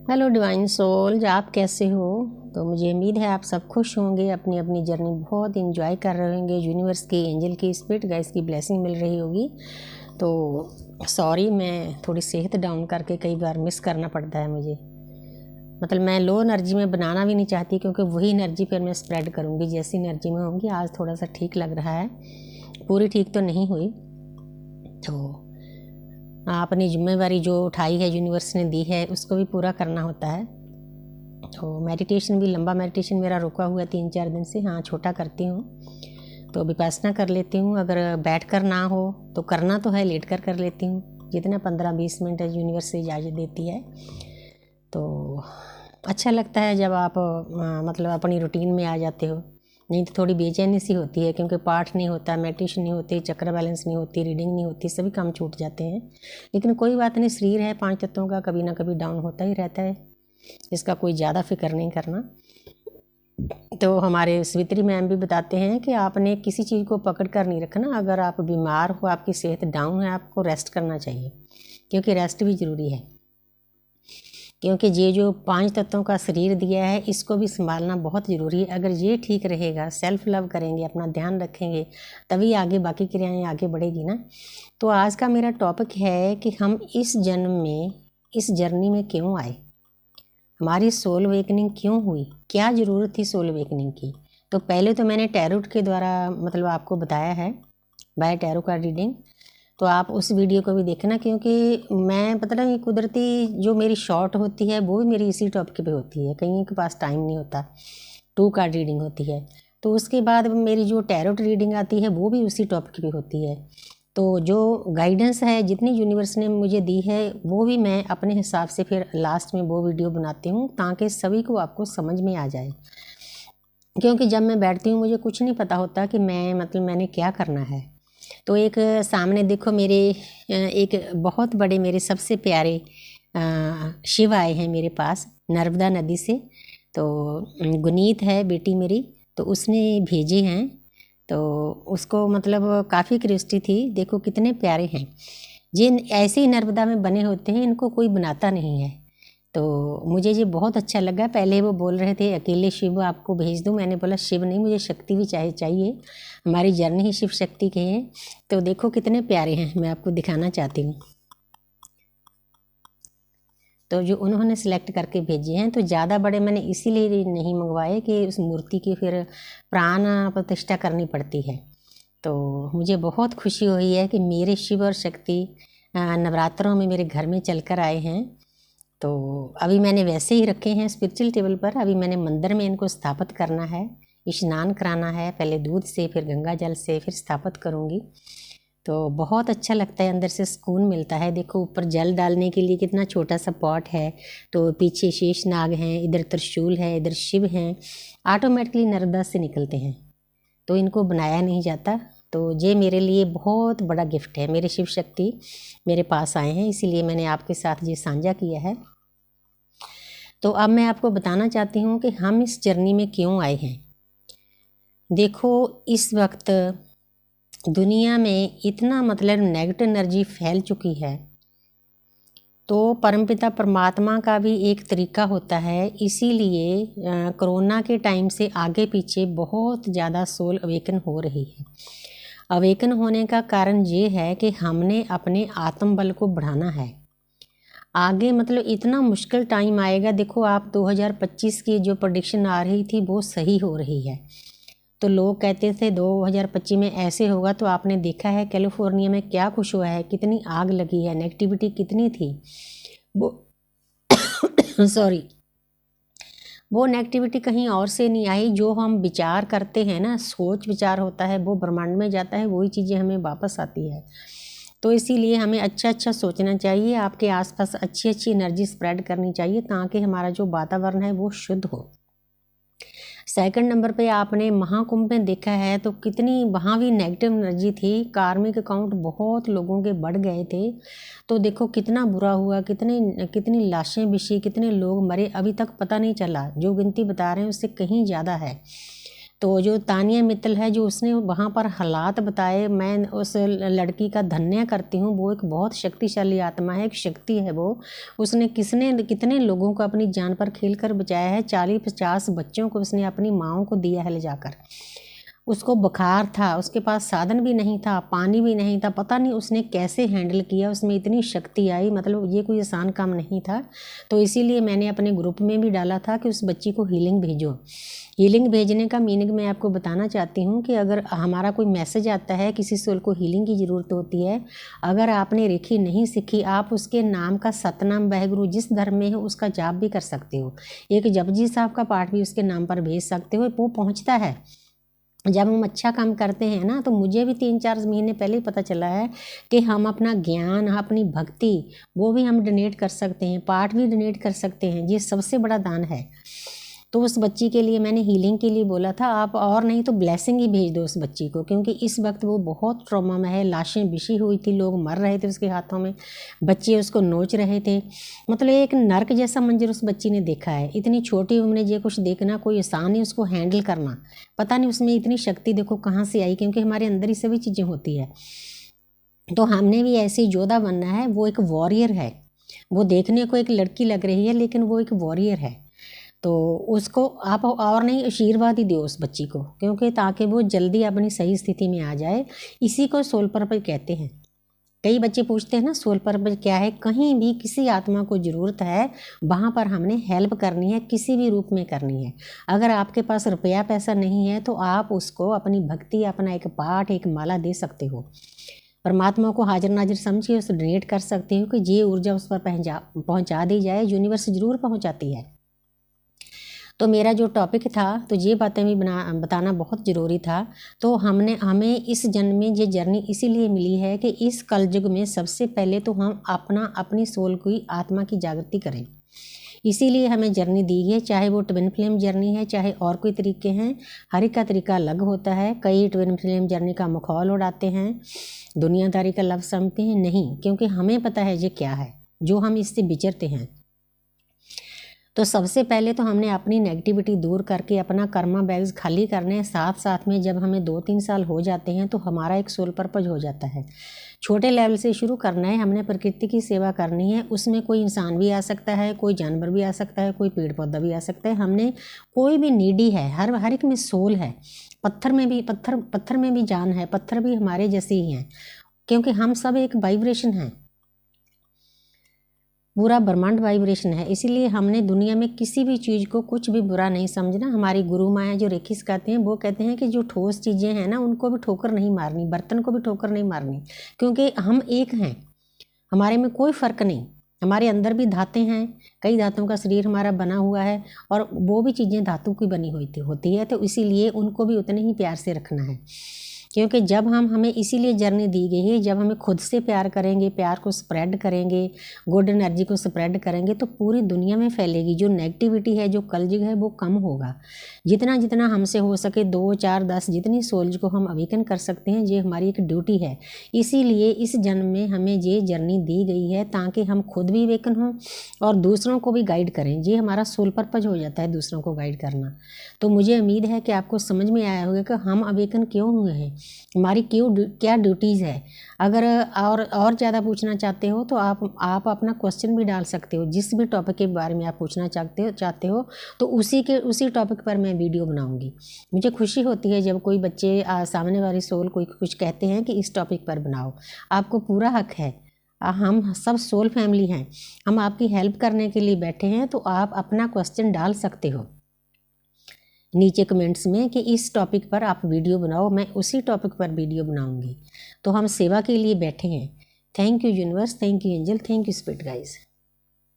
Hello divine souls, आप कैसे हो? तो मुझे उम्मीद है आप सब खुश होंगे, अपनी अपनी जर्नी बहुत इंजॉय कर रहे होंगे, यूनिवर्स की, एंजल की, स्पिरिट गाइस की ब्लेसिंग मिल रही होगी। तो सॉरी, मैं थोड़ी सेहत डाउन करके कई बार मिस करना पड़ता है मुझे। मतलब मैं लो एनर्जी में बनाना भी नहीं चाहती, क्योंकि वही एनर्जी फिर मैं स्प्रेड करूँगी जैसी एनर्जी में होंगी। आज थोड़ा सा ठीक लग रहा है, पूरी ठीक तो नहीं हुई। तो अपनी जिम्मेवारी जो उठाई है, यूनिवर्स ने दी है, उसको भी पूरा करना होता है। तो मेडिटेशन भी, लंबा मेडिटेशन मेरा रुका हुआ है 3-4 दिन से। हाँ, छोटा करती हूँ, तो विपासना कर लेती हूँ। अगर बैठ कर ना हो तो करना तो है, लेट कर लेती हूँ, जितना 15-20 मिनट यूनिवर्स से इजाज़त देती है। तो अच्छा लगता है जब आप मतलब अपनी रूटीन में आ जाते हो। नहीं तो थोड़ी बेचैनी सी होती है, क्योंकि पाठ नहीं होता, मेडिटेशन नहीं होती, चक्र बैलेंस नहीं होती, रीडिंग नहीं होती, सभी काम छूट जाते हैं। लेकिन कोई बात नहीं, शरीर है 5 तत्वों का, कभी ना कभी डाउन होता ही रहता है, इसका कोई ज़्यादा फिक्र नहीं करना। तो हमारे स्वित्री मैम भी बताते हैं कि आपने किसी चीज़ को पकड़ कर नहीं रखना। अगर आप बीमार हो, आपकी सेहत डाउन है, आपको रेस्ट करना चाहिए, क्योंकि रेस्ट भी ज़रूरी है। क्योंकि ये जो 5 तत्वों का शरीर दिया है, इसको भी संभालना बहुत ज़रूरी है। अगर ये ठीक रहेगा, सेल्फ लव करेंगे, अपना ध्यान रखेंगे, तभी आगे बाकी क्रियाएं आगे बढ़ेगी ना। तो आज का मेरा टॉपिक है कि हम इस जन्म में, इस जर्नी में क्यों आए, हमारी सोल अवेकनिंग क्यों हुई, क्या ज़रूरत थी सोल अवेकनिंग की। तो पहले तो मैंने टैरोट के द्वारा मतलब आपको बताया है, बाय टैरो का रीडिंग। तो आप उस वीडियो को भी देखना, क्योंकि मैं पता नहीं, कुदरती जो मेरी शॉर्ट होती है वो भी मेरी इसी टॉपिक पे होती है, कहीं के पास टाइम नहीं होता। 2 कार्ड रीडिंग होती है, तो उसके बाद मेरी जो टैरोट रीडिंग आती है वो भी उसी टॉपिक पे होती है। तो जो गाइडेंस है, जितनी यूनिवर्स ने मुझे दी है, वो भी मैं अपने हिसाब से फिर लास्ट में वो वीडियो बनाती हूँ, ताकि सभी को आपको समझ में आ जाए। क्योंकि जब मैं बैठती हूँ मुझे कुछ नहीं पता होता कि मैंने क्या करना है। तो एक सामने देखो, मेरे एक बहुत बड़े, मेरे सबसे प्यारे शिव आए हैं मेरे पास नर्मदा नदी से। तो गुनीत है बेटी मेरी, तो उसने भेजे हैं। तो उसको मतलब काफ़ी क्यूरियोसिटी थी, देखो कितने प्यारे हैं। जिन ऐसे ही नर्मदा में बने होते हैं, इनको कोई बनाता नहीं है। तो मुझे ये बहुत अच्छा लगा। पहले वो बोल रहे थे अकेले शिव आपको भेज दूं, मैंने बोला शिव नहीं, मुझे शक्ति भी चाहिए, हमारी जर्नी ही शिव शक्ति की है। तो देखो कितने प्यारे हैं, मैं आपको दिखाना चाहती हूँ। तो जो उन्होंने सिलेक्ट करके भेजे हैं, तो ज़्यादा बड़े मैंने इसीलिए नहीं मंगवाए कि उस मूर्ति की फिर प्राण प्रतिष्ठा करनी पड़ती है। तो मुझे बहुत खुशी हुई है कि मेरे शिव और शक्ति नवरात्रों में मेरे घर में चलकर आए हैं। तो अभी मैंने वैसे ही रखे हैं स्पिरिचुअल टेबल पर। अभी मैंने मंदिर में इनको स्थापित करना है, स्नान कराना है, पहले दूध से, फिर गंगा जल से, फिर स्थापित करूँगी। तो बहुत अच्छा लगता है, अंदर से सुकून मिलता है। देखो ऊपर जल डालने के लिए कितना छोटा सा पॉट है, तो पीछे शेष नाग हैं, इधर त्रिशूल है, इधर शिव हैं, ऑटोमेटिकली नर्मदा से निकलते हैं, तो इनको बनाया नहीं जाता। तो ये मेरे लिए बहुत बड़ा गिफ्ट है, मेरे शिव शक्ति मेरे पास आए हैं, इसीलिए मैंने आपके साथ ये साझा किया है। तो अब मैं आपको बताना चाहती हूँ कि हम इस जर्नी में क्यों आए हैं। देखो इस वक्त दुनिया में इतना मतलब नेगेटिव एनर्जी फैल चुकी है, तो परमपिता परमात्मा का भी एक तरीका होता है। इसीलिए कोरोना के टाइम से आगे पीछे बहुत ज़्यादा सोल अवेकन हो रही है। अवेकन होने का कारण ये है कि हमने अपने आत्मबल को बढ़ाना है। आगे मतलब इतना मुश्किल टाइम आएगा। देखो आप 2025 की जो प्रेडिक्शन आ रही थी वो सही हो रही है। तो लोग कहते थे 2025 में ऐसे होगा, तो आपने देखा है कैलिफोर्निया में क्या कुछ हुआ है, कितनी आग लगी है, नेगेटिविटी कितनी थी। वो सॉरी, वो नेगेटिविटी कहीं और से नहीं आई। जो हम विचार करते हैं ना, सोच विचार होता है, वो ब्रह्मांड में जाता है, वही चीज़ें हमें वापस आती है। तो इसीलिए हमें अच्छा अच्छा सोचना चाहिए, आपके आसपास अच्छी अच्छी एनर्जी स्प्रेड करनी चाहिए, ताकि हमारा जो वातावरण है वो शुद्ध हो। सेकंड नंबर पे आपने महाकुंभ में देखा है तो कितनी वहाँ भी नेगेटिव एनर्जी थी, कार्मिक अकाउंट बहुत लोगों के बढ़ गए थे। तो देखो कितना बुरा हुआ, कितनी लाशें बिछी, कितने लोग मरे, अभी तक पता नहीं चला। जो गिनती बता रहे हैं उससे कहीं ज़्यादा है। तो जो तानिया मित्तल है, जो उसने वहाँ पर हालात बताए, मैं उस लड़की का धन्य करती हूँ। वो एक बहुत शक्तिशाली आत्मा है, एक शक्ति है वो। उसने कितने लोगों को अपनी जान पर खेल कर बचाया है। 40-50 बच्चों को उसने अपनी माँओं को दिया है ले जाकर। उसको बुखार था, उसके पास साधन भी नहीं था, पानी भी नहीं था, पता नहीं उसने कैसे हैंडल किया, उसमें इतनी शक्ति आई, मतलब ये कोई आसान काम नहीं था। तो इसीलिए मैंने अपने ग्रुप में भी डाला था कि उस बच्ची को हीलिंग भेजो। हीलिंग भेजने का मीनिंग मैं आपको बताना चाहती हूँ कि अगर हमारा कोई मैसेज आता है, किसी सोल को हीलिंग की ज़रूरत होती है, अगर आपने रेखी नहीं सीखी, आप उसके नाम का सतनाम वाहेगुरु जिस धर्म में है उसका जाप भी कर सकते हो। एक जपजी साहब का पाठ भी उसके नाम पर भेज सकते हो, वो पहुँचता है। जब हम अच्छा काम करते हैं ना, तो मुझे भी 3-4 महीने पहले ही पता चला है कि हम अपना ज्ञान, अपनी भक्ति, वो भी हम डोनेट कर सकते हैं, पाठ भी डोनेट कर सकते हैं। ये सबसे बड़ा दान है। तो उस बच्ची के लिए मैंने हीलिंग के लिए बोला था, आप और नहीं तो ब्लेसिंग ही भेज दो उस बच्ची को, क्योंकि इस वक्त वो बहुत ट्रॉमा में है। लाशें बिछी हुई थी, लोग मर रहे थे उसके हाथों में, बच्चे उसको नोच रहे थे। मतलब एक नर्क जैसा मंजर उस बच्ची ने देखा है। इतनी छोटी उम्र में ये कुछ देखना कोई आसान नहीं, उसको हैंडल करना। पता नहीं उसमें इतनी शक्ति देखो कहाँ से आई, क्योंकि हमारे अंदर ही सभी चीज़ें होती है। तो हमने भी ऐसे योद्धा बनना है। वो एक वॉरियर है, वो देखने को एक लड़की लग रही है, लेकिन वो एक वॉरियर है। तो उसको आप और नहीं आशीर्वाद ही दो उस बच्ची को, क्योंकि ताकि वो जल्दी अपनी सही स्थिति में आ जाए। इसी को सोल पर्पज कहते हैं। कई बच्चे पूछते हैं ना सोल पर्पज क्या है। कहीं भी किसी आत्मा को ज़रूरत है, वहाँ पर हमने हेल्प करनी है, किसी भी रूप में करनी है। अगर आपके पास रुपया पैसा नहीं है तो आप उसको अपनी भक्ति, अपना एक पाठ, एक माला दे सकते हो। परमात्मा को हाजिर नाजिर समझिए, उसे डोनेट कर सकते हो कि ये ऊर्जा उस पर पहुँचा दी जाए। यूनिवर्स ज़रूर पहुँचाती है। तो मेरा जो टॉपिक था, तो ये बातें भी बताना बहुत ज़रूरी था। तो हमें इस जन्म में ये जर्नी इसीलिए मिली है कि इस कलयुग में सबसे पहले तो हम अपनी सोल की, आत्मा की जागृति करें। इसीलिए हमें जर्नी दी है, चाहे वो ट्विन फ्लेम जर्नी है, चाहे और कोई तरीके हैं। हर एक का तरीका अलग होता है। कई ट्विन फ्लेम जर्नी का मखौल उड़ाते हैं, दुनियादारी का लफ्ज़ समझते हैं। नहीं, क्योंकि हमें पता है ये क्या है, जो हम इससे विचरते हैं। तो सबसे पहले तो हमने अपनी नेगेटिविटी दूर करके अपना कर्मा बैग्स खाली करने। साथ साथ में जब हमें 2-3 साल हो जाते हैं तो हमारा एक सोल पर्पज हो जाता है। छोटे लेवल से शुरू करना है। हमने प्रकृति की सेवा करनी है। उसमें कोई इंसान भी आ सकता है, कोई जानवर भी आ सकता है, कोई पेड़ पौधा भी आ सकता है। हमने कोई भी नीडी है, हर एक में सोल है। पत्थर में भी जान है। पत्थर भी हमारे जैसे ही हैं, क्योंकि हम सब एक वाइब्रेशन हैं। पूरा ब्रह्मांड वाइब्रेशन है। इसीलिए हमने दुनिया में किसी भी चीज़ को कुछ भी बुरा नहीं समझना। हमारी गुरु माँ जो रेखी सिखाते हैं, वो कहते हैं कि जो ठोस चीज़ें हैं ना, उनको भी ठोकर नहीं मारनी, बर्तन को भी ठोकर नहीं मारनी, क्योंकि हम एक हैं। हमारे में कोई फ़र्क नहीं। हमारे अंदर भी धातें हैं, कई धातुओं का शरीर हमारा बना हुआ है, और वो भी चीज़ें धातु की बनी होती है। तो इसीलिए उनको भी उतने ही प्यार से रखना है, क्योंकि जब हमें इसीलिए जर्नी दी गई है, जब हमें खुद से प्यार करेंगे, प्यार को स्प्रेड करेंगे, गुड एनर्जी को स्प्रेड करेंगे, तो पूरी दुनिया में फैलेगी। जो नेगेटिविटी है, जो कलयुग है, वो कम होगा। जितना हमसे हो सके 2, 4, 10 जितनी सोल्स को हम अवेकन कर सकते हैं, ये हमारी एक ड्यूटी है। इसीलिए इस जन्म में हमें ये जर्नी दी गई है, ताकि हम खुद भी अवेकन हों और दूसरों को भी गाइड करें। ये हमारा सोल पर्पज हो जाता है, दूसरों को गाइड करना। तो मुझे उम्मीद है कि आपको समझ में आया होगा कि हम अवेकन क्यों हुए हैं, हमारी क्या ड्यूटीज़ है। अगर और ज़्यादा पूछना चाहते हो तो आप अपना क्वेश्चन भी डाल सकते हो। जिस भी टॉपिक के बारे में आप पूछना चाहते हो तो उसी टॉपिक पर मैं वीडियो बनाऊंगी। मुझे खुशी होती है जब कोई बच्चे सामने वाली सोल कोई कुछ कहते हैं कि इस टॉपिक पर बनाओ। आपको पूरा हक है। हम सब सोल फैमिली हैं, हम आपकी हेल्प करने के लिए बैठे हैं। तो आप अपना क्वेश्चन डाल सकते हो नीचे कमेंट्स में कि इस टॉपिक पर आप वीडियो बनाओ, मैं उसी टॉपिक पर वीडियो बनाऊंगी। तो हम सेवा के लिए बैठे हैं। Thank you universe, thank you angel, thank you spirit guys.